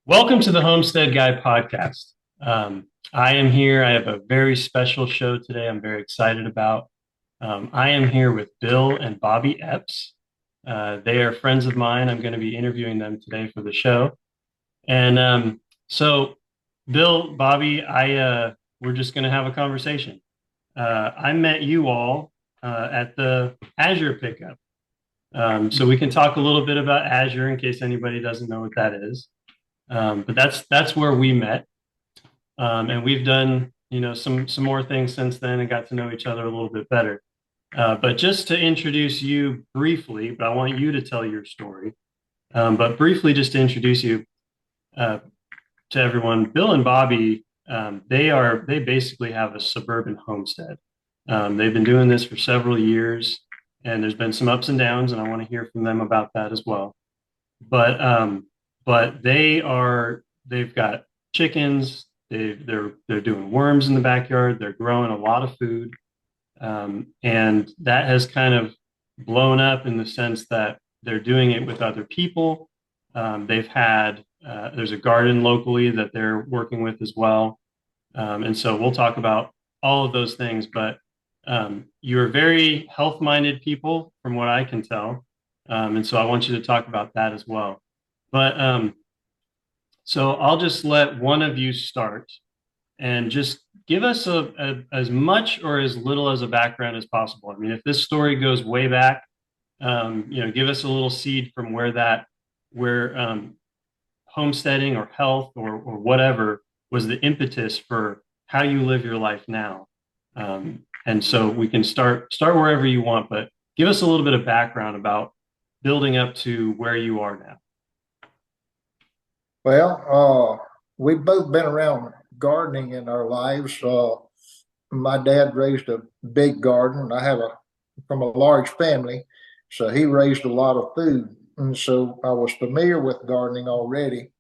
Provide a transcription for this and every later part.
Welcome to the Homestead Guy podcast. I am here. I have a very special show today. I'm very excited about. I am here with Bill and Bobbi Epps. They are friends of mine. I'm going to be interviewing them today for the show. And Bill, Bobbi, we're just going to have a conversation. I met you all at the Azure pickup. So we can talk a little bit about Azure in case anybody doesn't know what that is. But that's where we met, and we've done some more things since then and got to know each other a little bit better. But just to introduce you briefly, but I want you to tell your story. But briefly, just to introduce you to everyone, Bill and Bobbi, they basically have a suburban homestead. They've been doing this for several years, and there's been some ups and downs, and I want to hear from them about that as well. But they've got chickens. They're doing worms in the backyard. They're growing a lot of food, and that has kind of blown up in the sense that they're doing it with other people. There's a garden locally that they're working with as well, and so we'll talk about all of those things. But you're very health-minded people, from what I can tell, and so I want you to talk about that as well. But so I'll just let one of you start and just give us as much or as little as a background as possible. I mean, if this story goes way back, give us a little seed from where homesteading or health or whatever was the impetus for how you live your life now. And so we can start wherever you want, but give us a little bit of background about building up to where you are now. Well, we've both been around gardening in our lives. My dad raised a big garden. From a large family, so he raised a lot of food. And so I was familiar with gardening already.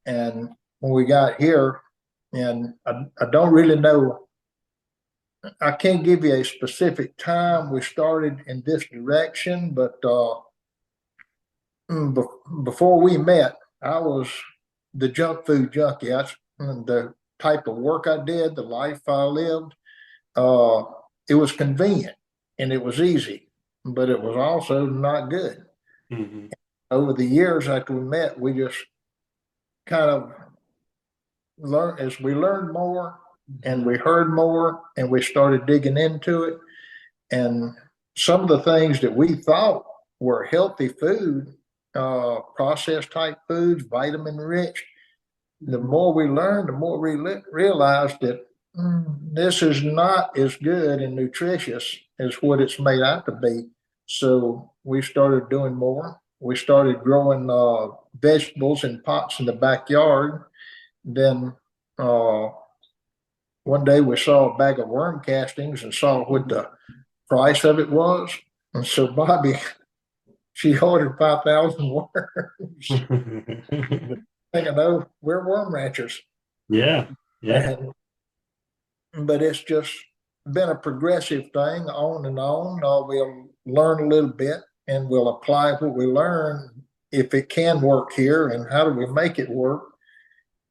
And when we got here, and I don't really know, I can't give you a specific time we started in this direction, but before we met, I was the junk food junkie. And the type of work I did, the life I lived, it was convenient and it was easy, but it was also not good. Mm-hmm. Over the years after we met, we just kind of learned as we learned more and we heard more and we started digging into it. And some of the things that we thought were healthy food, processed type foods, vitamin rich, the more we learned, the more we realized that this is not as good and nutritious as what it's made out to be. So we started doing more. We started growing vegetables in pots in the backyard. Then one day we saw a bag of worm castings and saw what the price of it was. And so Bobbi, she ordered 5,000 worms. Thinking, oh, we're worm ranchers. Yeah, yeah. But it's just been a progressive thing on and on. We'll learn a little bit and we'll apply what we learn if it can work here and how do we make it work.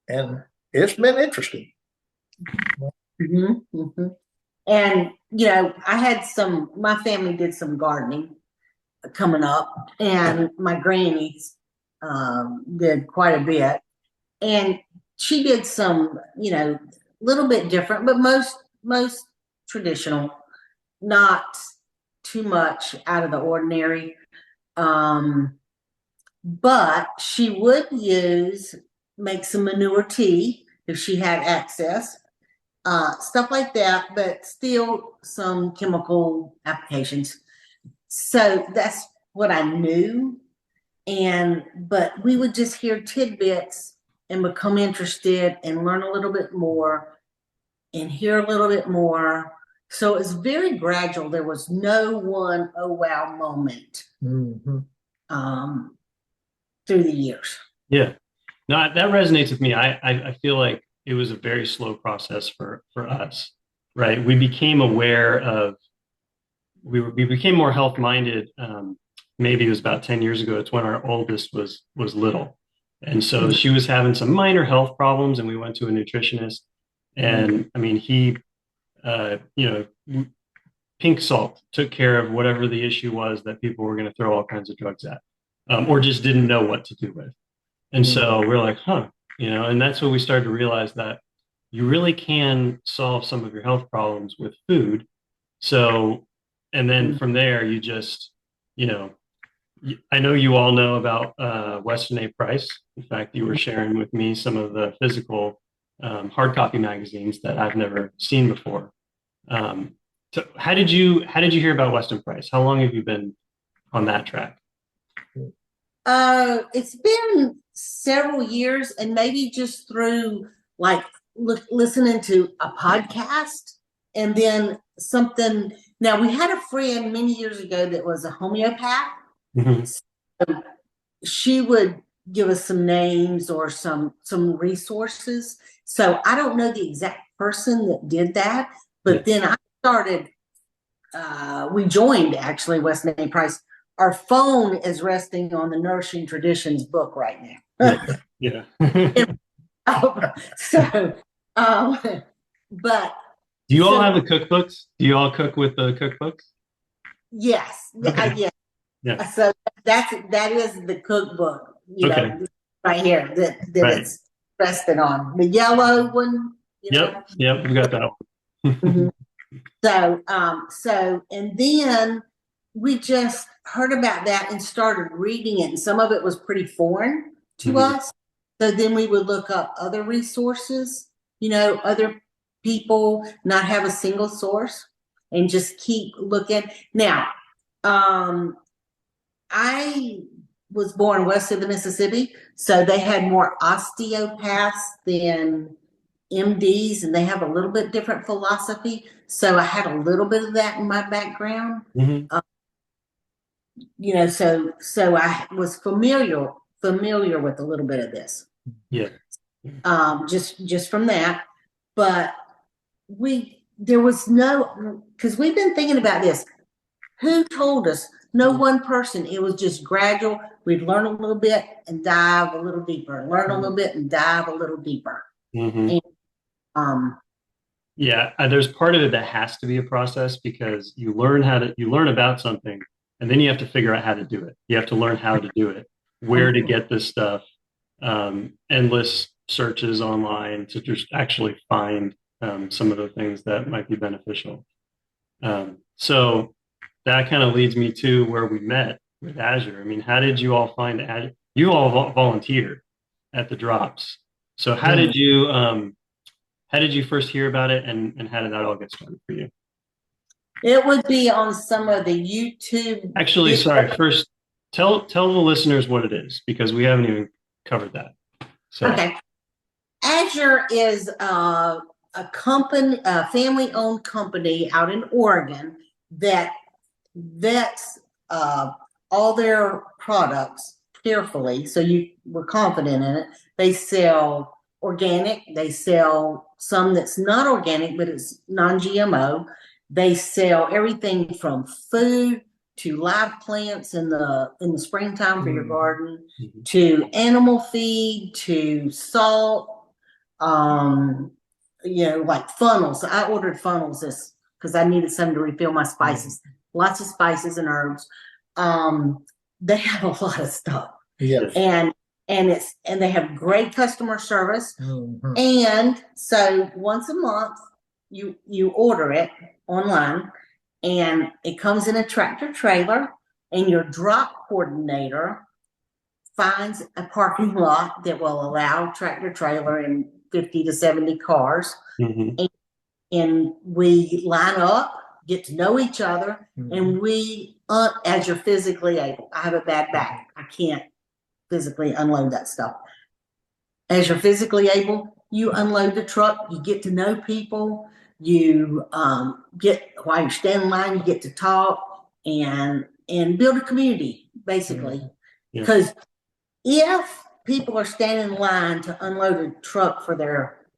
And it's been interesting. Mm-hmm, mm-hmm. And, my family did some gardening coming up, and my grannies did quite a bit. And she did some, little bit different, but most traditional, not too much out of the ordinary. But she would make some manure tea if she had access, stuff like that, but still some chemical applications. So that's what I knew. But we would just hear tidbits and become interested and learn a little bit more and hear a little bit more. So it was very gradual. There was no one, oh, wow moment through the years. Yeah. No, that resonates with me. I feel like it was a very slow process for us, right? We became aware of, we became more health-minded. Maybe it was about 10 years ago. It's when our oldest was little. And so she was having some minor health problems, and we went to a nutritionist. And I mean, he, you know, pink salt took care of whatever the issue was that people were going to throw all kinds of drugs at, or just didn't know what to do with. And so we're like, huh, you know, and that's when we started to realize that you really can solve some of your health problems with food. So, and then from there, you just, you know, I know you all know about Weston A. Price. In fact, you were sharing with me some of the physical hard copy magazines that I've never seen before. So how did you hear about Weston Price? How long have you been on that track? It's been several years, and maybe just through like listening to a podcast, and then something. Now, we had a friend many years ago that was a homeopath. Mm-hmm. So she would give us some names or some resources. So I don't know the exact person that did that, but then I started. We joined actually Weston A. Price. Our phone is resting on the Nourishing Traditions book right now. Yeah. So, but Do you all so, have the cookbooks? Do you all cook with the cookbooks? yes, Okay. yes. Yeah. So that is the cookbook, you Okay. know, right here that Right. it's rested on. The yellow one, you know. Yep. Yep. We got that one. Mhm. So, and then we just heard about that and started reading it, and some of it was pretty foreign to Mhm. us. So then we would look up other resources, you know, other people, not have a single source, and just keep looking. Now, I was born west of the Mississippi, so they had more osteopaths than MDs, and they have a little bit different philosophy. So I had a little bit of that in my background. Mhm. You know, so I was familiar with a little bit of this. Yeah. Just from that. But there was no, because we've been thinking about this. Who told us? No one person. It was just gradual. We'd learn a little bit and dive a little deeper, learn a little bit and dive a little deeper. Mhm. And um Yeah, there's part of it that has to be a process because you learn about something, and then you have to figure out how to do it. You have to learn how to do it, where to get this stuff, endless searches online to just actually find some of the things that might be beneficial. So that kind of leads me to where we met with Azure. I mean, how did you all find Azure? You all volunteered at the drops. So how did you first hear about it, and how did that all get started for you? it would be on some of the YouTube. Actually, sorry, first tell the listeners what it is because we haven't even covered that. So Okay. Azure is a company, a family-owned company out in Oregon that vets all their products carefully, so we're confident in it. They sell organic. They sell some that's not organic, but it's non-GMO. They sell everything from food to live plants in the springtime for your garden, to animal feed, to salt, you know, like funnels. I ordered funnels this because I needed something to refill my spices. Lots of spices and herbs. They have a lot of stuff. Yes. And they have great customer service. Mhm. And so once a month you order it online, and it comes in a tractor trailer, and your drop coordinator finds a parking lot that will allow tractor trailer and 50 to 70 cars. Mhm. And we line up, get to know each other, and we, as you're physically able. I have a bad back. I can't physically unload that stuff. As you're physically able, you unload the truck, you get to know people, you while you're standing in line, you get to talk and build a community, basically. Yeah. Because if people are standing in line to unload a truck for their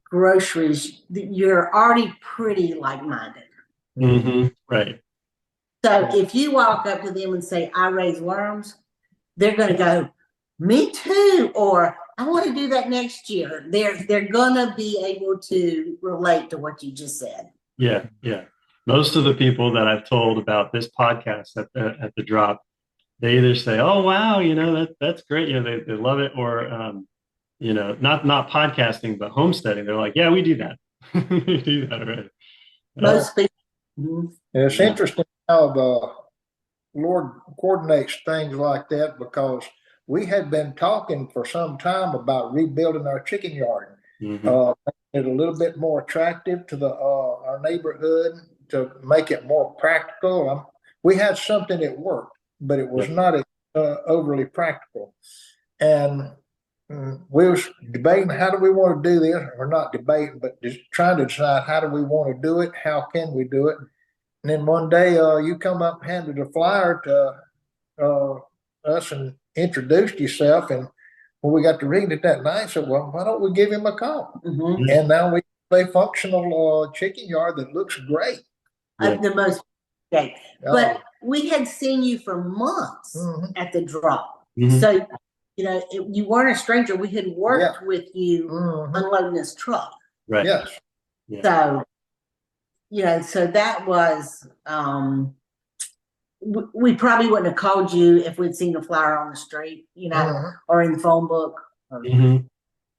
groceries, you're already pretty like-minded. Right. So if you walk up to them and say, I raise worms, they're going to go, me too, or I want to do that next year. They're gonna be able to relate to what you just said. Yeah, yeah. Most of the people that I've told about this podcast at the drop, they either say, "Oh wow, that's great," they love it, or not podcasting, but homesteading. They're like, "Yeah, we do that. We do that already." Uh, Most people. Mhm. And it's yeah. interesting how the Lord coordinates things like that, because we had been talking for some time about rebuilding our chicken yard. Hmm. Making it a little bit more attractive to the our neighborhood, to make it more practical. We had something that worked, but it was Yeah. not overly practical. And we was debating, how do we want to do this? Or not debating, but just trying to decide, how do we want to do it? How can we do it? And then one day, you come up and handed a flyer to uh, us and introduced yourself. And when we got to reading it that night, I said, well, why don't we give him a call? Mhm. Yeah. And now we have a functional chicken yard that looks great. Yeah. The most okay. Oh, But we had seen you for months mhm, at the drop. Mhm. So, you weren't a stranger. We had worked with you mhm, unloading this truck. Right. yes. Yeah. So, so that was, we probably wouldn't have called you if we'd seen a flyer on the street, Mhm, or in the phone book. Or Hmm.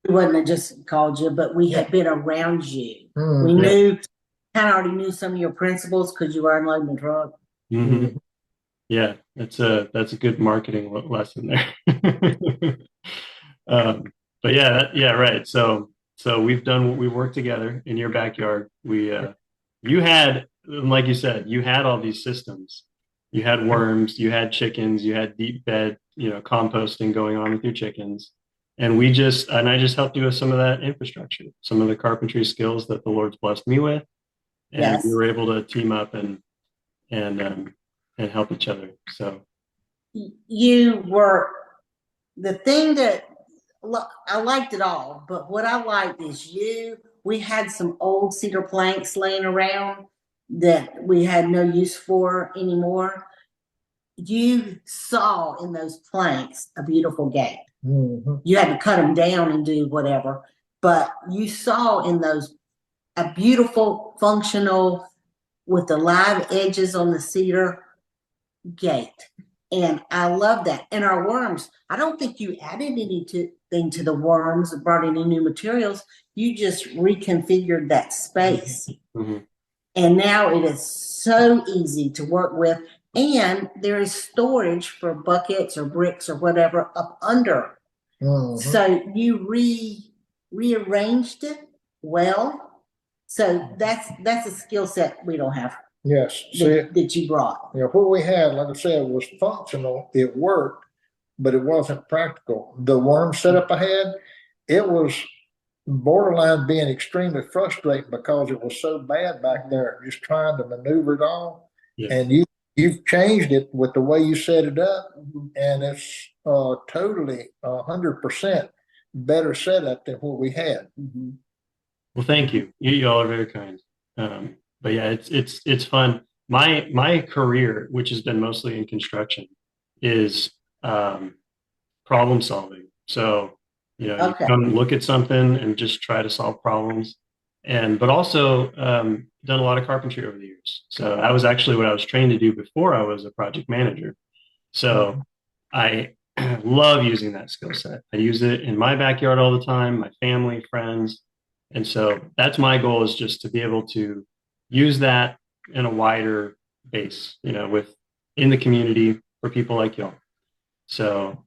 we wouldn't have just called you, but we Yeah. had been around you. mhm, We Yeah. knew, kind of already knew some of your principles because you were unloading the truck. Hmm. Yeah. That's a good marketing lesson there. Um, but yeah, yeah, right. So we worked together in your backyard. You had, like you said, you had all these systems. You had worms, you had chickens, you had deep bed, composting going on with your chickens. And I just helped you with some of that infrastructure, some of the carpentry skills that the Lord's blessed me with. And we Yes. were able to team up and, um, and help each other. So, You were the thing that I liked it all, but what I liked is we had some old cedar planks laying around that we had no use for anymore. You saw in those planks a beautiful gate. mhm. You had to cut them down and do whatever, but you saw in those a beautiful, functional, with the live edges on the cedar gate. And I love that. And our worms, I don't think you added anything to the worms, brought any new materials. You just reconfigured that space. mhm. And now it is so easy to work with. And there is storage for buckets or bricks or whatever up under. Mhm. So you rearranged it well. So that's a skill set we don't have Yes. See, that you brought. what we had, like I said, was functional. It worked, but it wasn't practical. The worm setup I had, it was borderline being extremely frustrating, because it was so bad back there, just trying to maneuver it all. Yeah. And you've changed it with the way you set it up, and it's totally 100% better setup than what we had. Mm-hmm. Well, thank you. Y'all are very kind. But yeah, it's fun. My career, which has been mostly in construction, is um, problem solving. So, you Okay. come look at something and just try to solve problems. But also done a lot of carpentry over the years. So that was actually what I was trained to do before I was a project manager. So I love using that skill set. I use it in my backyard all the time, my family, friends. And so that's my goal, is just to be able to use that in a wider base, with in the community for people like y'all. So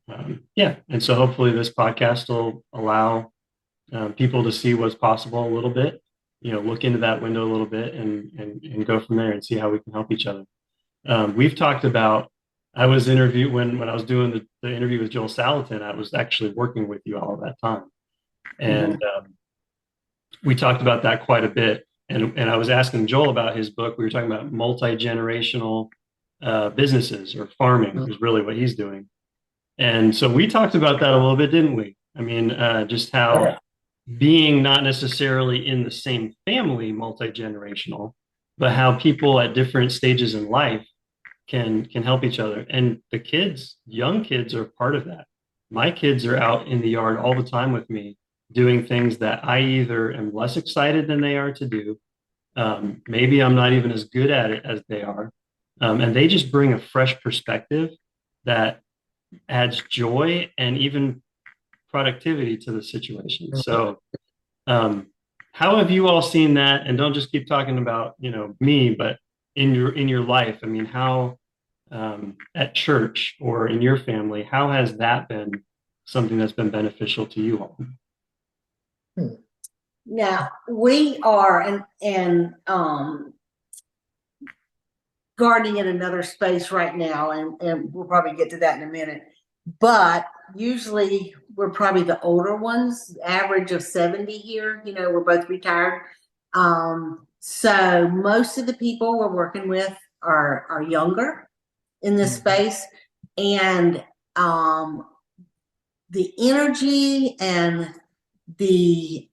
yeah, and so hopefully this podcast will allow people to see what's possible a little bit, look into that window a little bit, and go from there and see how we can help each other. We've talked about. I was interviewed when I was doing the interview with Joel Salatin. I was actually working with you all that time, and we talked about that quite a bit. And I was asking Joel about his book. We were talking about multi-generational businesses, or farming is really what he's doing. And so we talked about that a little bit, didn't we? I mean, just how being not necessarily in the same family, multi-generational, but how people at different stages in life can help each other. And the kids, young kids, are part of that. my kids are out in the yard all the time with me doing things that I either am less excited than they are to do. Maybe I'm not even as good at it as they are. And they just bring a fresh perspective that adds joy and even productivity to the situation. So, how have you all seen that? And don't just keep talking about, me, but in your life. I mean, how at church or in your family, how has that been something that's been beneficial to you all? Now we are gardening in another space right now, and we'll probably get to that in a minute. But usually we're probably the older ones, average of 70 here. We're both retired. So most of the people we're working with are younger in this space. And the energy and the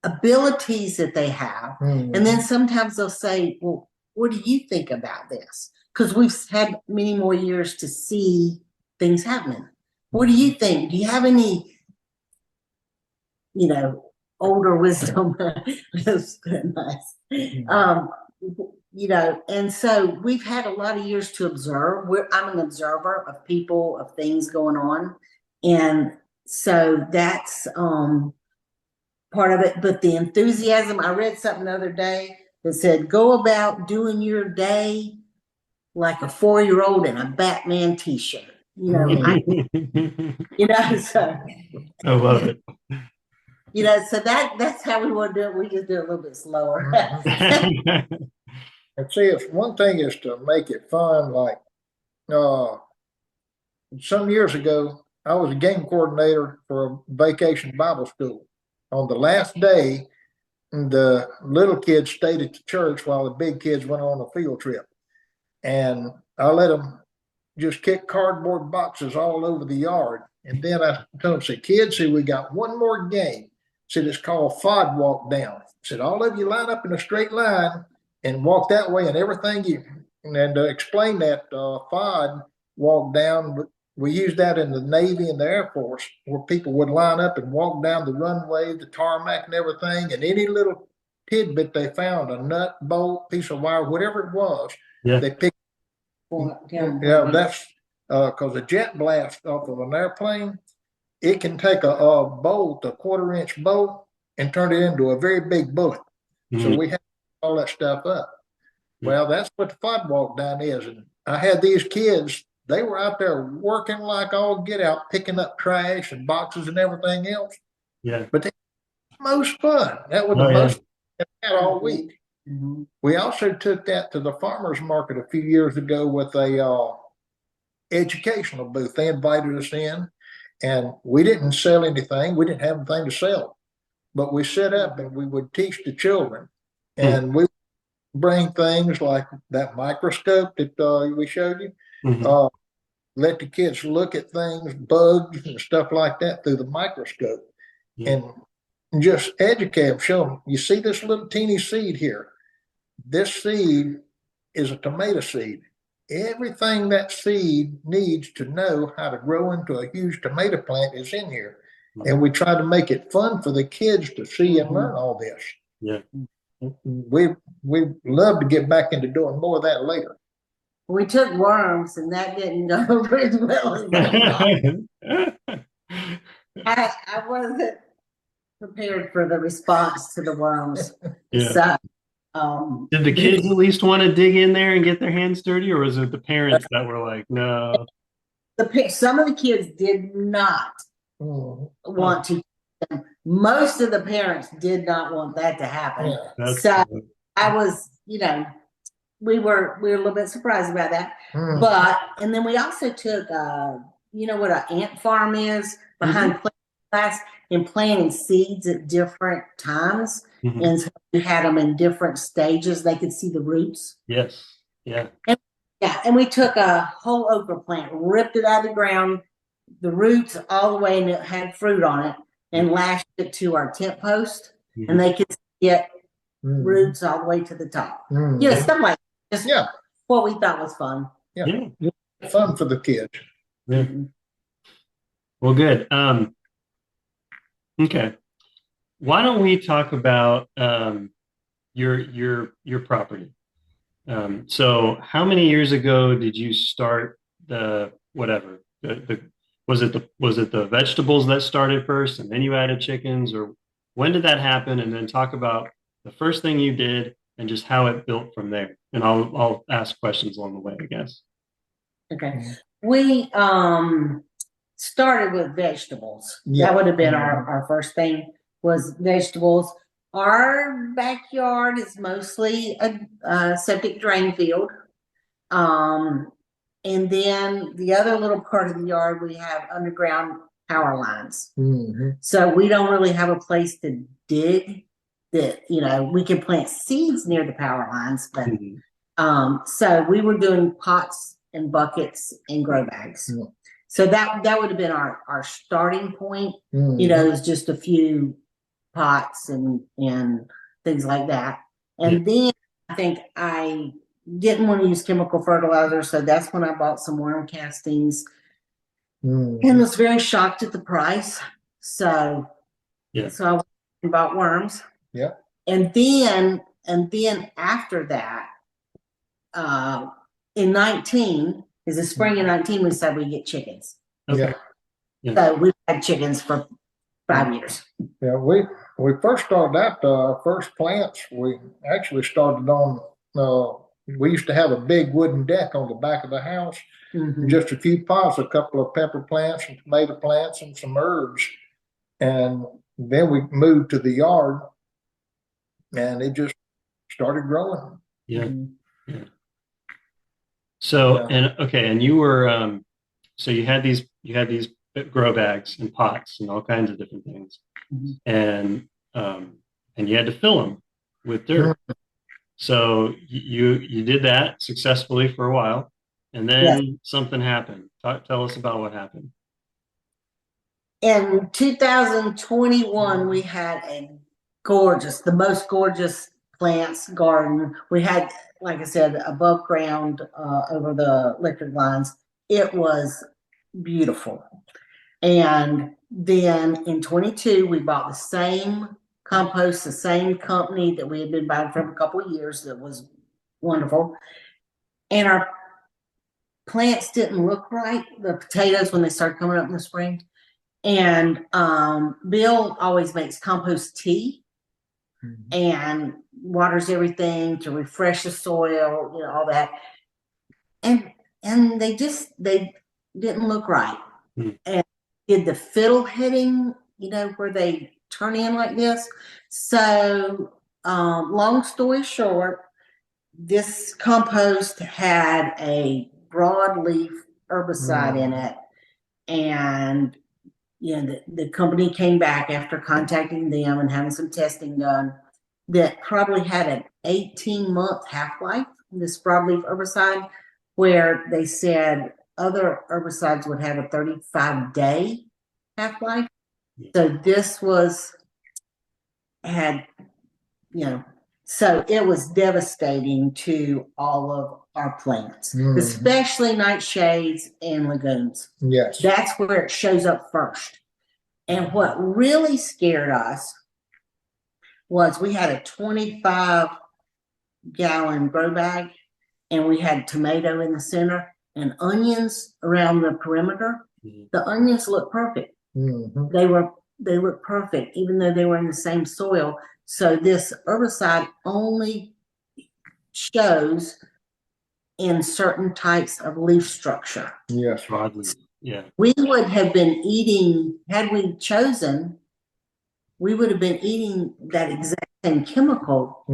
abilities that they have. And then sometimes they'll say, well, what do you think about this? Because we've had many more years to see things happening. What do you think? Do you have any, older wisdom? That's nice. And so we've had a lot of years to observe. I'm an observer of people, of things going on. And so that's part of it. But the enthusiasm, I read something the other day that said, go about doing your day like a 4-year-old in a Batman t-shirt. So I love it. So that's how we want to do it. We just do it a little bit slower. And see, it's one thing is to make it fun. Like some years ago, I was a game coordinator for a vacation Bible school. On the last day, the little kids stayed at the church while the big kids went on a field trip. And I let them just kick cardboard boxes all over the yard. And then I told them, said, kids, see, we got one more game. Said, it's called Fod Walk Down. Said, all of you line up in a straight line and walk that way, and everything and explain that Fod Walk Down. We used that in the Navy and the Air Force, where people would line up and walk down the runway, the tarmac and everything, and any little tidbit they found, a nut, bolt, piece of wire, whatever it was, they picked. Yeah, that's because a jet blast off of an airplane, it can take a bolt, a 1/4-inch bolt, and turn it into a very big bullet. So we had all that stuff up. Well, that's what the Fod Walk Down is. And I had these kids, they were out there working like all get out, picking up trash and boxes and everything else. Yeah. But they had the most fun. That was the most fun they had all week. We also took that to the farmers market a few years ago with a educational booth. They invited us in, and we didn't sell anything. We didn't have anything to sell, but we set up and we would teach the children, and we bring things like that microscope that we showed you. Let the kids look at things, bugs and stuff like that through the microscope, and just educate them, show them, you see this little teeny seed here? This seed is a tomato seed. Everything that seed needs to know how to grow into a huge tomato plant is in here. And we try to make it fun for the kids to see and learn all this. Yeah. We love to get back into doing more of that later. We took worms, and that didn't go very well. I wasn't prepared for the response to the worms. So, did the kids at least want to dig in there and get their hands dirty, or was it the parents that were like, no? Some of the kids did not want to. Most of the parents did not want that to happen. So I was, we were a little bit surprised about that. But and then we also took what an ant farm is behind planting class and planting seeds at different times. And so we had them in different stages. They could see the roots. Yes. Yeah. And we took a whole okra plant, ripped it out of the ground, the roots all the way, and it had fruit on it, and lashed it to our tent post, and they could get roots all the way to the top. Stuff like that. Just what we thought was fun. Fun for the kids. Well, Well, good. Okay. Why don't we talk about your property? So how many years ago did you start the whatever? The was it the vegetables that started first and then you added chickens, or when did that happen? And then talk about the first thing you did and just how it built from there. And I'll ask questions along the way, I guess. Okay. We started with vegetables. Yeah. That would have been our first thing was vegetables. Our backyard is mostly a septic drain field. And then the other little part of the yard, we have underground power lines. So we don't really have a place to dig that, you know, we can plant seeds near the power lines, but so we were doing pots and buckets and grow bags. So that would have been our starting point. You know, it was just a few pots and things like that. And then I think I didn't want to use chemical fertilizer, so that's when I bought some worm castings and was very shocked at the price. So so I bought worms. And then after that, in 19, is the spring of 19, we said we get chickens. So we've had chickens for 5 years. Yeah, we first started out, first plants, we actually started on, we used to have a big wooden deck on the back of the house, just a few pots, a couple of pepper plants and tomato plants and some herbs. And then we moved to the yard and it just started growing. So, and you were, so you had these grow bags and pots and all kinds of different things. And you had to fill them with dirt. So you did that successfully for a while, and then something happened. Tell us about what happened. In 2021, we had the most gorgeous plants garden. We had, like I said, above ground over the electric lines. It was beautiful. And then in 22, we bought the same compost, the same company that we had been buying from a couple of years. That was wonderful. And our plants didn't look right, the potatoes, when they started coming up in the spring. And Bill always makes compost tea and waters everything to refresh the soil, you know, all that. And they didn't look right. And did the fiddle heading, you know, where they turn in like this. So long story short, this compost had a broadleaf herbicide in it. And you know, the company came back after contacting them and having some testing done that probably had an 18-month half-life, this broadleaf herbicide, where they said other herbicides would have a 35-day half-life. So this had, you know, so it was devastating to all of our plants, especially nightshades and legumes. That's where it shows up first. And what really scared us was we had a 25-gallon grow bag, and we had tomato in the center and onions around the perimeter. The onions looked perfect. They looked perfect, even though they were in the same soil. So this herbicide only shows in certain types of leaf structure. Broadly. We would have been eating, had we chosen, we would have been eating that exact same chemical.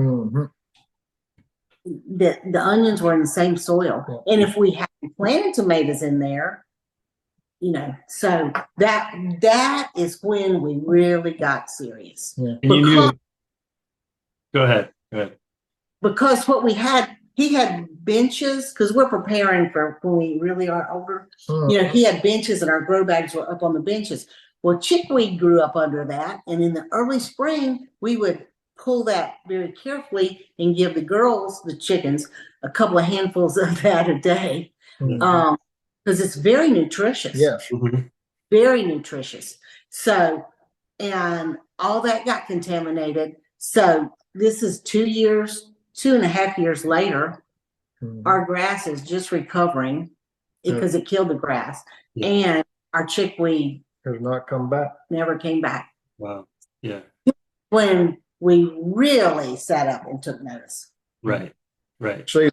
The onions were in the same soil. And if we hadn't planted tomatoes in there, you know, so that is when we really got serious. And you knew. Go ahead. Because what we had, he had benches, because we're preparing for when we really are older. You know, he had benches and our grow bags were up on the benches. Well, chickweed grew up under that. And in the early spring, we would pull that very carefully and give the girls, the chickens, a couple of handfuls of that a day. Because it's very nutritious. very nutritious. So, and all that got contaminated. So this is 2.5 years later. Mhm. Our grass is just recovering because it killed the grass. Yeah. And our chickweed Has not come back. never came back Wow. Yeah. when we really sat up and took notice. Right. Right. See,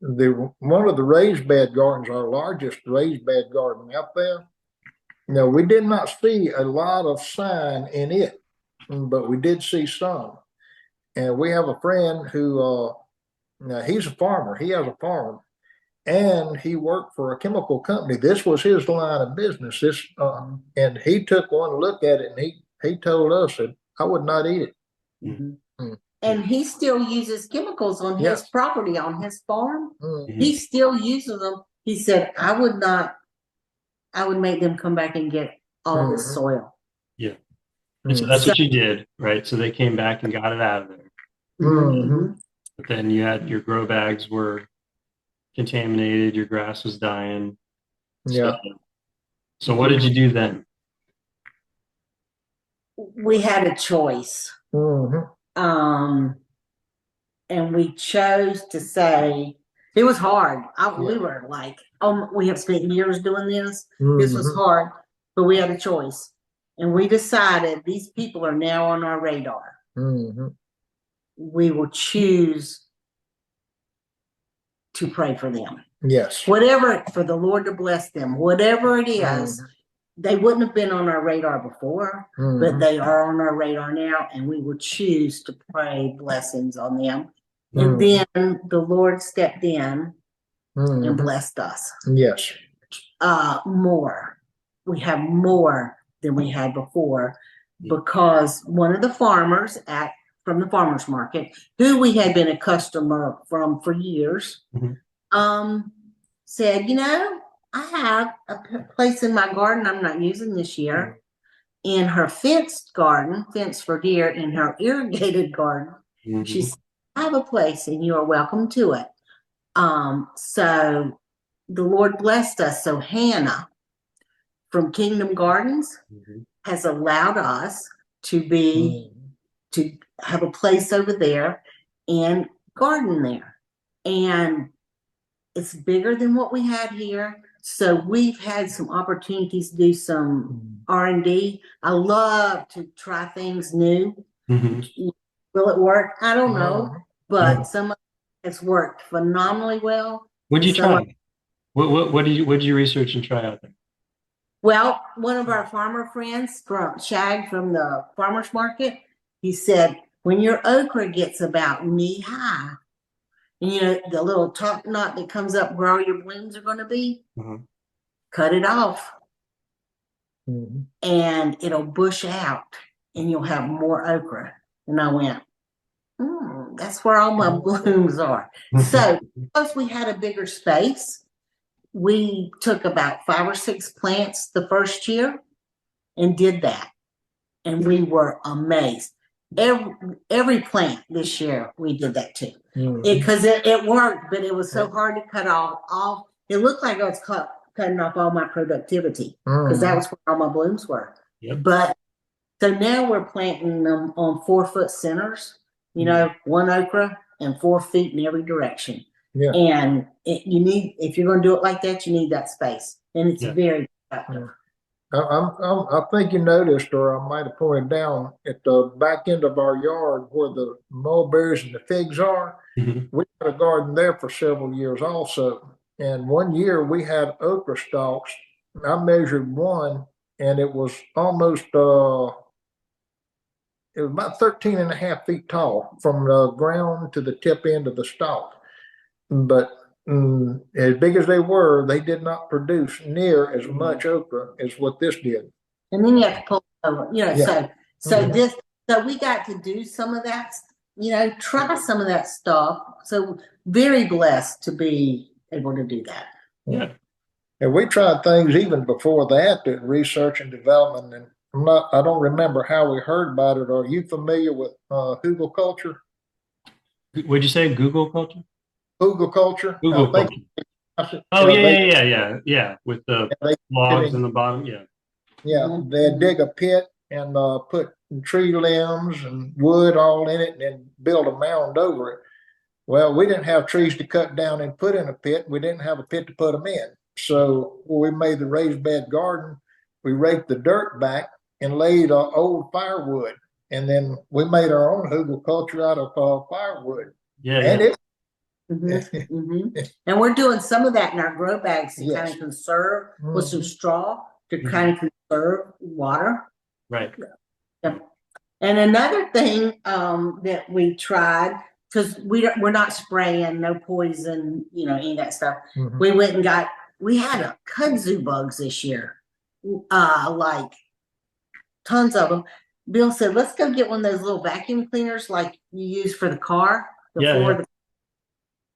the one of the raised bed gardens, our largest raised bed garden out there, we did not see a lot of sign in it, but we did see some. And we have a friend who, now he's a farmer. He has a farm, and he worked for a chemical company. This was his line of business. And he took one look at it, and he told us that I would not eat it. Mhm. Mm. And he still uses chemicals on his Yes. property, on his farm. Mhm. He still uses them. He said, I would make them come back and get all this Mhm. soil. Yeah. And so that's what you did, right? So they came back and got it out of there. Mhm. But then you had your grow bags were contaminated, your grass was dying. Yeah. So what did you do then? We had a choice. Mhm. And we chose to say, it was hard. We Yeah. were like, we have spent years doing this. Mm-hmm. This was hard, but we had a choice. And we decided these people are now on our radar. Mm-hmm. We will choose to pray for them. Yes. Whatever, for the Lord to bless them, whatever it is. Mhm. They wouldn't have been on our radar before, but they are on our radar now, and we will choose to pray blessings on them. And then the Lord stepped in and blessed us. Yes. More. We have more than we had before, because one of the farmers from the farmers market, who we had been a customer from for years, said, I have a place in my garden I'm not using this year. In her fenced garden, fenced for deer, in her irrigated garden, she said, I have a place and you are welcome to it. So the Lord blessed us. So Hannah from Kingdom Gardens has allowed us to have a place over there and garden there. And it's bigger than what we had here. So we've had some opportunities to do some R&D. I love to try things new. Will it work? I don't know, but some of it has worked phenomenally well. What'd you try? What did you research and try out there? Well, one of our farmer friends from Shag from the farmers market, he said, when your okra gets about knee high, and the little top knot that comes up where all your blooms are going to be, cut it off, and it'll bush out, and you'll have more okra. And I went, that's where all my blooms are. So, because we had a bigger space, we took about 5 or 6 plants the first year and did that. And we were amazed. Every plant this year, we did that too. Because it worked, but it was so hard to cut off. It looked like I was cutting off all my productivity, because that was where all my blooms were. But so now we're planting them on 4-foot centers, 1 okra and 4 feet in every direction. Yeah. And if you're going to do it like that, you need that space. And it's very productive. I think you noticed, or I might have pointed down at the back end of our yard where the mulberries and the figs are. We had a garden there for several years also. And one year we had okra stalks. I measured one, and it was almost, it was about 13 and a half feet tall from the ground to the tip end of the stalk. But as big as they were, they did not produce near as much okra as what this did. And then you have to pull it over, so we got to do some of that, try some of that stuff. So very blessed to be able to do that. Yeah. And we tried things even before that, research and development. And I don't remember how we heard about it. Are you familiar with hugel culture? Would you say Google culture? Hugel culture. Google culture. Oh, yeah. With the logs in the bottom. Yeah. Yeah, they'd dig a pit and put tree limbs and wood all in it and then build a mound over it. Well, we didn't have trees to cut down and put in a pit. We didn't have a pit to put them in. So when we made the raised bed garden, we raked the dirt back and laid old firewood. And then we made our own hugelkultur out of firewood. Yeah, And yeah. And we're doing some of that in our grow bags to Yes. kind of conserve with some straw to Mhm. kind of conserve water. Right. And another thing that we tried, because we're not spraying, no poison, any of that stuff. Mhm. We went and we had a kudzu bugs this year, like tons of them. Bill said, let's go get one of those little vacuum cleaners like you use for the car. Yeah.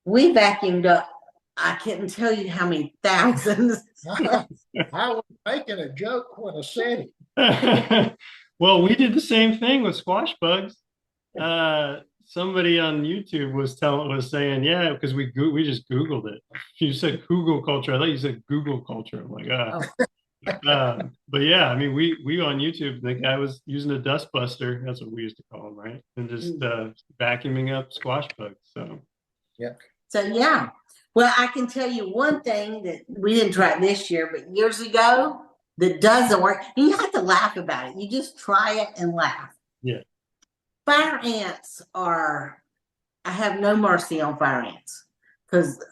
We vacuumed up, I couldn't tell you how many thousands. I was making a joke when I said it. Well, we did the same thing with squash bugs. Somebody on YouTube was saying, yeah, because we just Googled it. You said Google culture. I thought you said Google culture. I'm like, but yeah, I mean, we on YouTube, the guy was using a dust buster. That's what we used to call them, right? And just vacuuming up squash bugs. So yeah. So yeah. Well, I can tell you one thing that we didn't try it this year, but years ago that doesn't work. And you have to laugh about it. You just try it and laugh. Yeah. Fire ants I have no mercy on fire ants. Because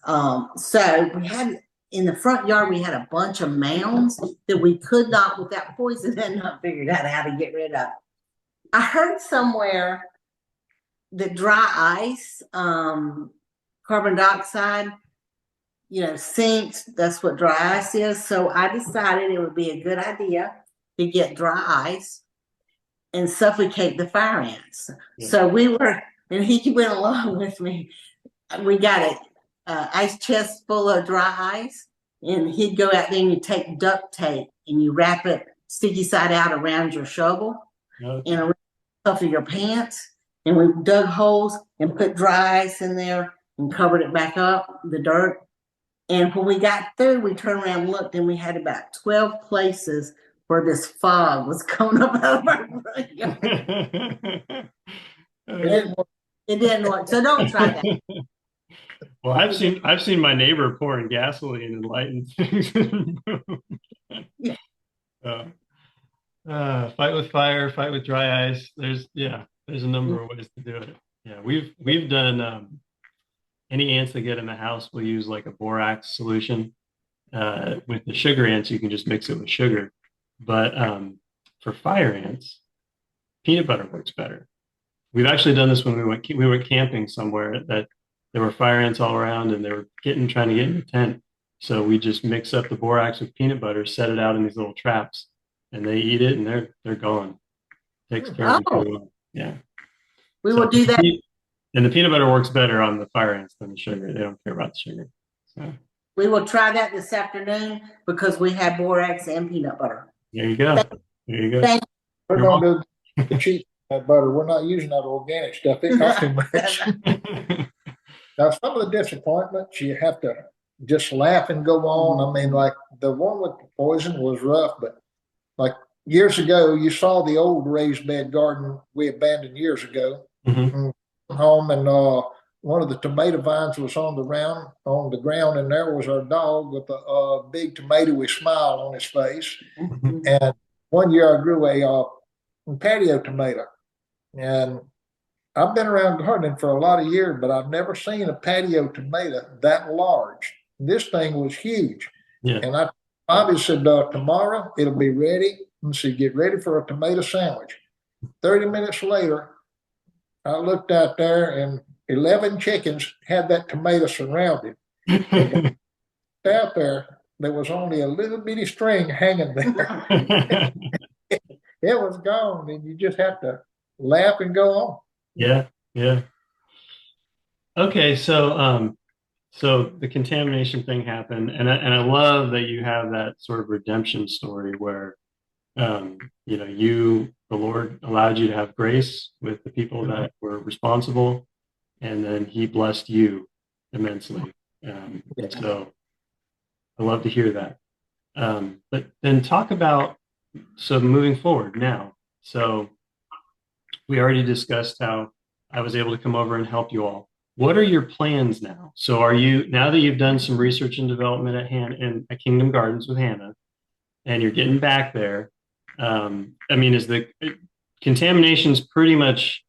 so we had in the front yard, we had a bunch of mounds that we could not, without poison, had not figured out how to get rid of. I heard somewhere that dry ice, carbon dioxide, sinks. That's what dry ice is. So I decided it would be a good idea to get dry ice and suffocate the fire ants. Yeah. So and he went along with me. We got an ice chest full of dry ice, and he'd go out there and you take duct tape and you wrap it sticky side out around your shovel and around the cuff of your pants. And we dug holes and put dry ice in there and covered it back up, the dirt. And when we got through, we turned around and looked, and we had about 12 places where this fog was coming up over our front yard. It didn't work. So don't try that. Well, I've seen my neighbor pouring gasoline and lighting things. Yeah. Fight with fire, fight with dry ice. There's a number of ways to do it. Yeah, we've done any ants that get in the house, we'll use like a borax solution. With the sugar ants, you can just mix it with sugar. But for fire ants, peanut butter works better. We've actually done this when we went camping somewhere that there were fire ants all around and they were trying to get in the tent. So we just mix up the borax with peanut butter, set it out in these little traps, and they eat it and they're gone. Takes care of it. Yeah. We will do that. And the peanut butter works better on the fire ants than the sugar. They don't care about the sugar. So we will try that this afternoon because we have borax and peanut butter. There you go. We're going to do the cheap butter. We're not using that organic stuff. It costs too much. Now, some of the disappointments, you have to just laugh and go on. I mean, like the one with the poison was rough, but like years ago, you saw the old raised bed garden we abandoned years ago. Mm-hmm. Home, and one of the tomato vines was on the ground, and there was our dog with a big tomatoey smile on his face. Mm-hmm. And one year I grew a patio tomato, and I've been around gardening for a lot of years, but I've never seen a patio tomato that large. This thing was huge. Yeah. And Bobbi said, tomorrow it'll be ready. And she get ready for a tomato sandwich. 30 minutes later, I looked out there and 11 chickens had that tomato surrounded. Out there was only a little bitty string hanging there. It was gone, and you just have to laugh and go on. Yeah. Okay, so the contamination thing happened, and I love that you have that sort of redemption story where the Lord allowed you to have grace with the people that were responsible, and then He blessed you immensely. So I love to hear that. But then talk about so moving forward now, so we already discussed how I was able to come over and help you all. What are your plans now? So are you, now that you've done some research and development at Kingdom Gardens with Hannah, and you're getting back there, I mean, is the contamination's pretty much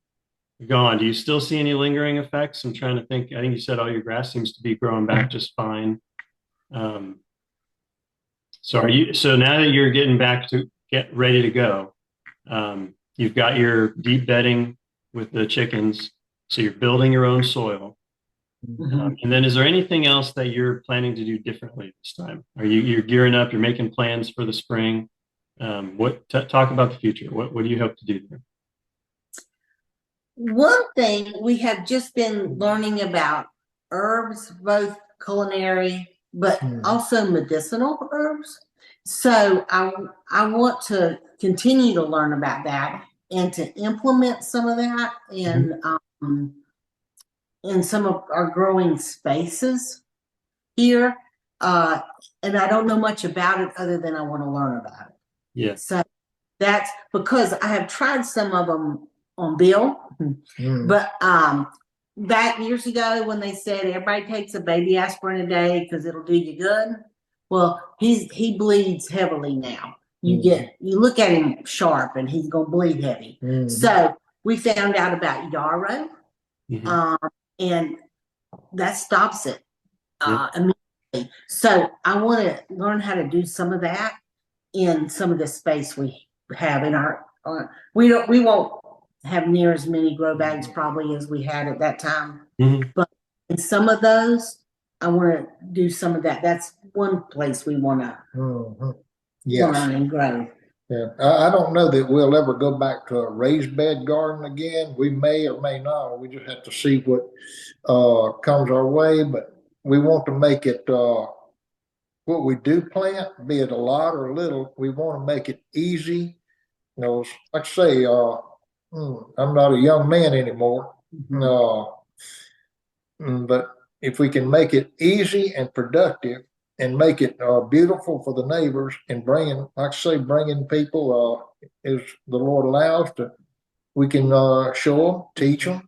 gone? Do you still see any lingering effects? I'm trying to think. I think you said all your grass seems to be growing back just fine. Um, so are you, so now that you're getting back to get ready to go, you've got your deep bedding with the chickens, so you're building your own soil. And then is there anything else that you're planning to do differently this time? Are you're gearing up, you're making plans for the spring? Talk about the future. What do you hope to do there? One thing we have just been learning about herbs, both culinary but also medicinal herbs. So I want to continue to learn about that and to implement some of that in some of our growing spaces here. And I don't know much about it other than I want to learn about it. Yeah. So that's because I have tried some of them on Bill, but back years ago when they said everybody takes a baby aspirin a day because it'll do you good. Well, he bleeds heavily now. You look at him sharp and he's gonna bleed heavy. So we found out about yarrow, and that stops it immediately. So I want to learn how to do some of that in some of the space we have in our. We won't have near as many grow bags probably as we had at that time, but in some of those, I want to do some of that. That's one place we want to learn and grow. Yeah, I don't know that we'll ever go back to a raised bed garden again. We may or may not. We just have to see what comes our way. But we want to make it what we do plant, be it a lot or a little. We want to make it easy. You know, like I say, I'm not a young man anymore. But if we can make it easy and productive, and make it beautiful for the neighbors, and bringing, like I say, bringing people as the Lord allows to, we can show them, teach them,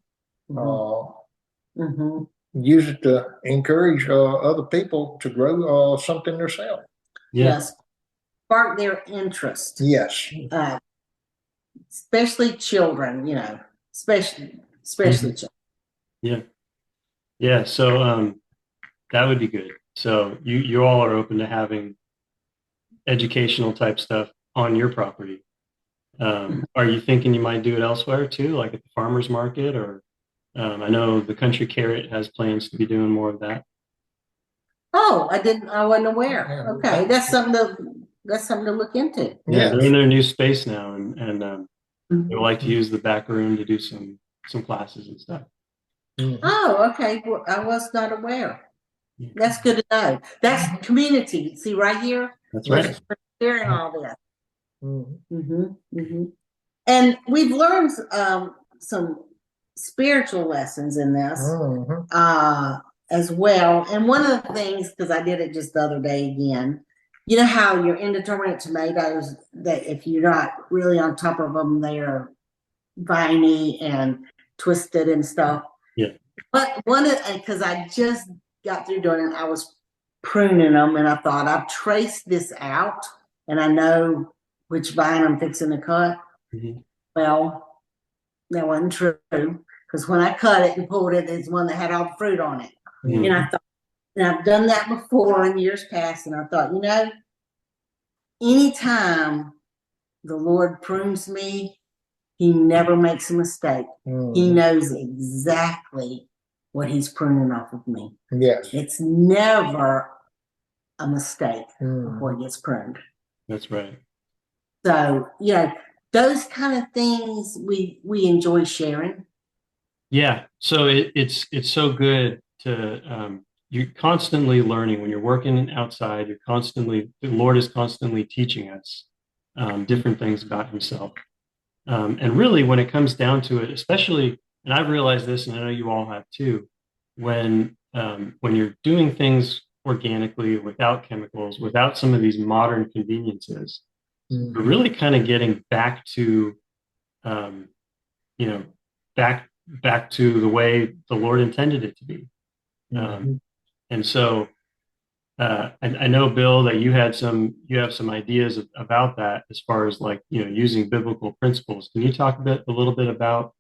use it to encourage other people to grow something themselves. Yes, spark their interest. Yes, especially children. You know, especially children. Yeah. So that would be good. So you all are open to having educational type stuff on your property. Are you thinking you might do it elsewhere too, like at the farmer's market, or I know the Country Carrot has plans to be doing more of that. Oh, I wasn't aware. Okay, that's something to look into. Yeah, they're in their new space now, and they would like to use the back room to do some classes and stuff. Oh, okay. Well, I was not aware. That's good to know. That's community. See right here? That's right. Sharing all this. And we've learned some spiritual lessons in this as well. And one of the things, because I did it just the other day again, you know how your indeterminate tomatoes, that if you're not really on top of them, they are viney and twisted and stuff. Yeah. But because I just got through doing it, I was pruning them, and I thought, I've traced this out and I know which vine I'm fixing to cut. Well, that wasn't true, because when I cut it and pulled it, it's one that had all the fruit on it. And I thought, and I've done that before in years past, and I thought, you know, anytime the Lord prunes me, he never makes a mistake. He knows exactly what he's pruning off of me. Yes. It's never a mistake before it gets pruned. That's right. So, you know, those kind of things we enjoy sharing. Yeah. So it's so good to you're constantly learning when you're working outside. The Lord is constantly teaching us different things about himself. And really, when it comes down to it, especially, and I've realized this, and I know you all have too, when you're doing things organically, without chemicals, without some of these modern conveniences, we're really kind of getting back to, um, you know, back to the way the Lord intended it to be. Mhm. And so I know, Bill, that you have some ideas about that as far as like, using biblical principles. Can you talk a little bit about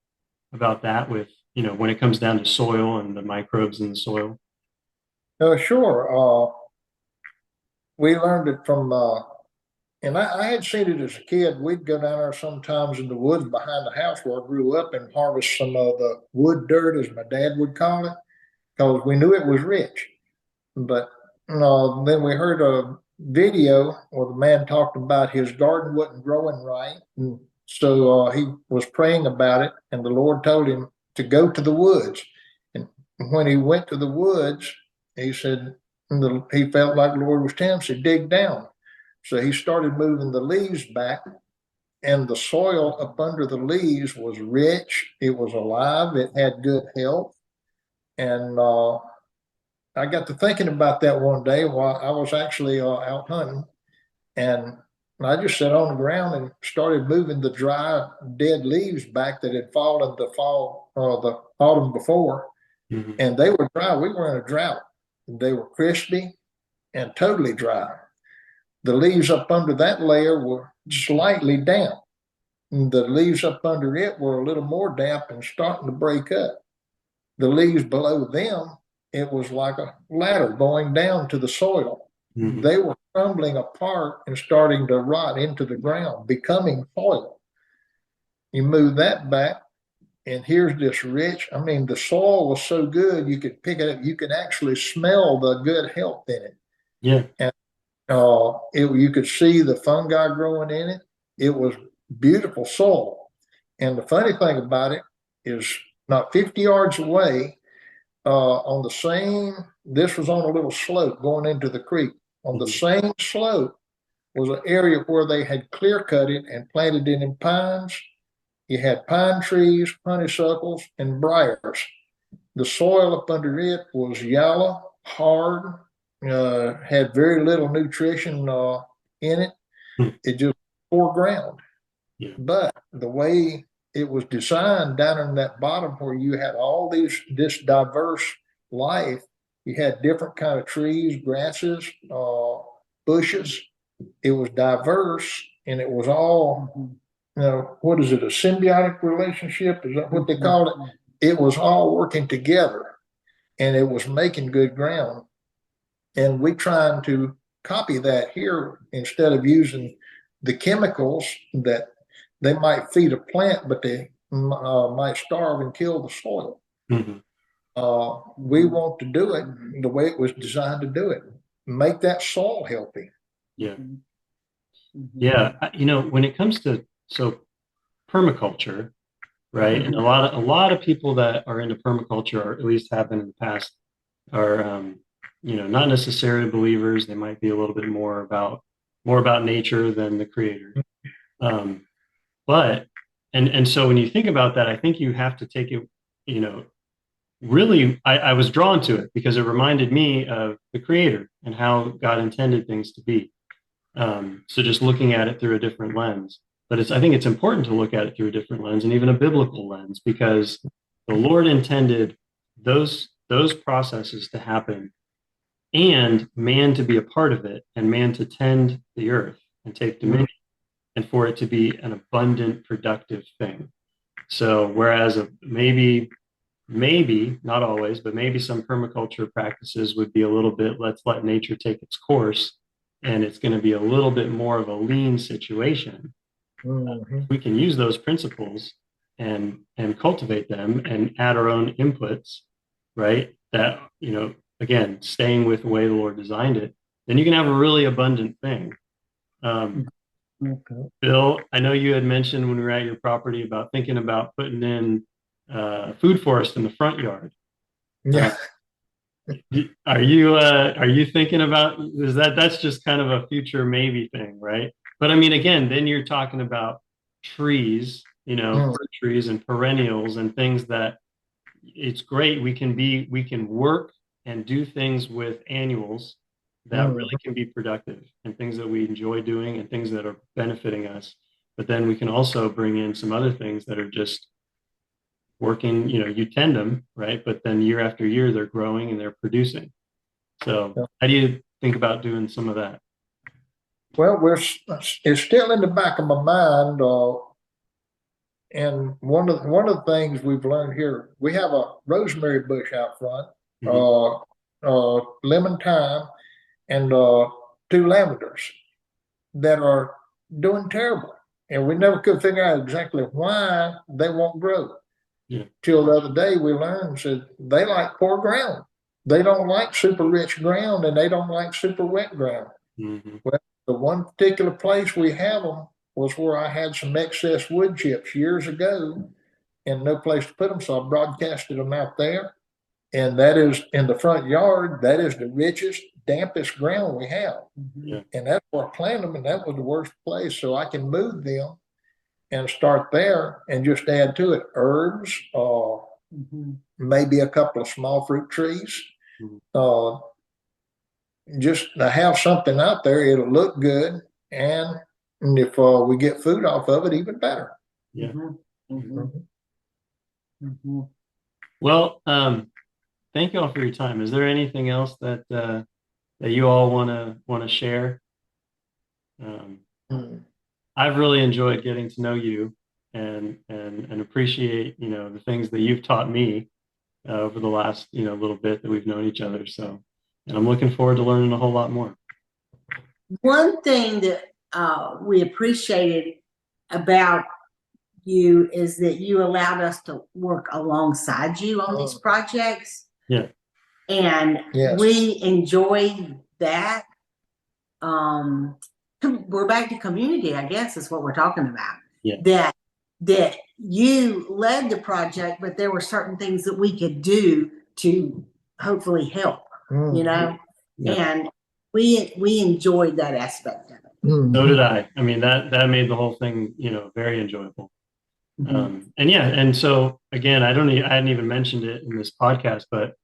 that with, when it comes down to soil and the microbes in the soil? Sure. We learned it from, and I had seen it as a kid. We'd go down there sometimes in the woods behind the house where I grew up and harvest some of the wood dirt, as my dad would call it, because we knew it was rich. But then we heard a video where the man talked about his garden wasn't growing right. And so he was praying about it, and the Lord told him to go to the woods. And when he went to the woods, he said, he felt like the Lord was telling him to dig down. So he started moving the leaves back, and the soil up under the leaves was rich. It was alive. It had good health. And I got to thinking about that one day while I was actually out hunting, and I just sat on the ground and started moving the dry, dead leaves back that had fallen the autumn before, Mhm. and they were dry. We were in a drought. They were crispy and totally dry. The leaves up under that layer were slightly damp. And the leaves up under it were a little more damp and starting to break up. The leaves below them, it was like a ladder going down to the soil. Mhm. They were crumbling apart and starting to rot into the ground, becoming soil. You move that back, and here's this rich. I mean, the soil was so good you could pick it up. You could actually smell the good health in it, Yeah. and you could see the fungi growing in it. It was beautiful soil. And the funny thing about it is, not 50 yards away, on the same, this was on a little slope going into the creek. On the Mhm. same slope was an area where they had clear cut it and planted it in pines. You had pine trees, honeysuckles, and briars. The soil up under it was yellow, hard, had very little nutrition in it. Mhm. It just poor ground. Yeah. But the way it was designed down in that bottom where you had all this diverse life, you had different kind of trees, grasses, bushes. It was diverse, and it was all, what is it, a symbiotic relationship? Is that what they call it? It was all working together, and it was making good ground. And we trying to copy that here instead of using the chemicals that they might feed a plant, but they might starve and kill the soil. Mhm. We want to do it the way it was designed to do it. Make that soil healthy. Yeah. Mhm. Yeah. When it comes to permaculture, right? And a lot of people that are into permaculture, or at least have been in the past, are not necessarily believers. They might be a little bit more about nature than the creator. Um, but and so when you think about that, I think you have to take it, you know, really, I was drawn to it because it reminded me of the creator and how God intended things to be. So just looking at it through a different lens. But I think it's important to look at it through a different lens and even a biblical lens, because the Lord intended those processes to happen and man to be a part of it, and man to tend the earth and take dominion, and for it to be an abundant, productive thing. So whereas maybe not always, but maybe some permaculture practices would be a little bit, let's let nature take its course, and it's going to be a little bit more of a lean situation. Mhm. We can use those principles and cultivate them and add our own inputs, right? That, again, staying with the way the Lord designed it, then you can have a really abundant thing. Okay. Bill, I know you had mentioned when we were at your property about thinking about putting in food forest in the front yard. Uh, Yeah. are you thinking about, is that's just kind of a future maybe thing, right? But I mean, again, then you're talking about trees, Mm. fruit trees and perennials and things that it's great. We can work and do things with annuals that really can be productive and things that we enjoy doing and things that are benefiting us. But then we can also bring in some other things that are just working, you tend them, right? But then year after year, they're growing and they're producing. So how do you think about doing some of that? Well, it's still in the back of my mind. And one of the things we've learned here, we have a rosemary bush out front, lemon thyme, and two lavenders that are doing terrible. And we never could figure out exactly why they won't grow. Yeah. Till the other day, we learned that they like poor ground. They don't like super rich ground, and they don't like super wet ground. Mm-hmm. Well, the one particular place we have them was where I had some excess wood chips years ago and no place to put them. So I broadcasted them out there. And that is in the front yard. That is the richest, dampest ground we have. Yeah. And that's where I planted them. And that was the worst place. So I can move them and start there and just add to it herbs, maybe a couple of small fruit trees. Just to have something out there, it'll look good. And if we get food off of it, even better. Yeah. Well, thank you all for your time. Is there anything else that you all want to share? I've really enjoyed getting to know you and appreciate the things that you've taught me over the last little bit that we've known each other. So, and I'm looking forward to learning a whole lot more. One thing that we appreciated about you is that you allowed us to work alongside you on these projects. Yeah. And we enjoy that. We're back to community, I guess is what we're talking about. Yeah. That you led the project, but there were certain things that we could do to hopefully help, Yeah. and we enjoyed that aspect of it. So did I. I mean, that made the whole thing, very enjoyable. And so again, I hadn't even mentioned it in this podcast, but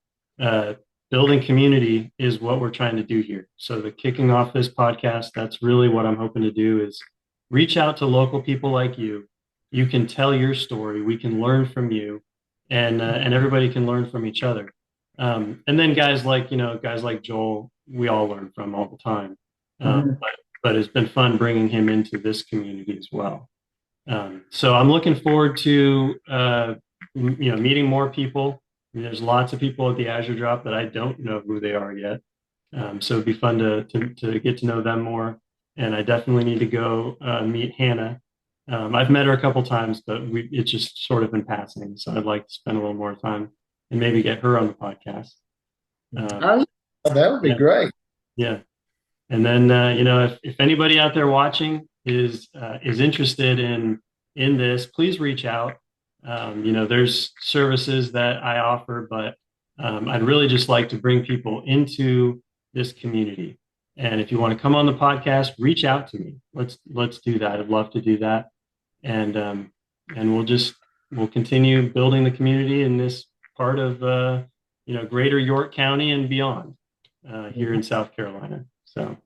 building community is what we're trying to do here. So the kicking off this podcast, that's really what I'm hoping to do is reach out to local people like you. You can tell your story. We can learn from you, and everybody can learn from each other. And then guys like Joel, we all learn from all the time. But it's been fun bringing him into this community as well. So I'm looking forward to meeting more people. I mean, there's lots of people at the Azure Drop that I don't know who they are yet. So it'd be fun to get to know them more. And I definitely need to go meet Hannah. I've met her a couple times, but it's just sort of in passing. So I'd like to spend a little more time and maybe get her on the podcast. That would be great. Yeah. And then, if anybody out there watching is interested in this, please reach out. There's services that I offer, but I'd really just like to bring people into this community. And if you want to come on the podcast, reach out to me. Let's do that. I'd love to do that. And we'll continue building the community in this part of greater York County and beyond here in South Carolina. So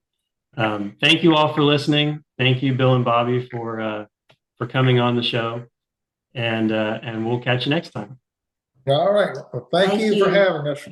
thank you all for listening. Thank you, Bill and Bobbi, for coming on the show. And we'll catch you next time. All right. Well, thank you for having us.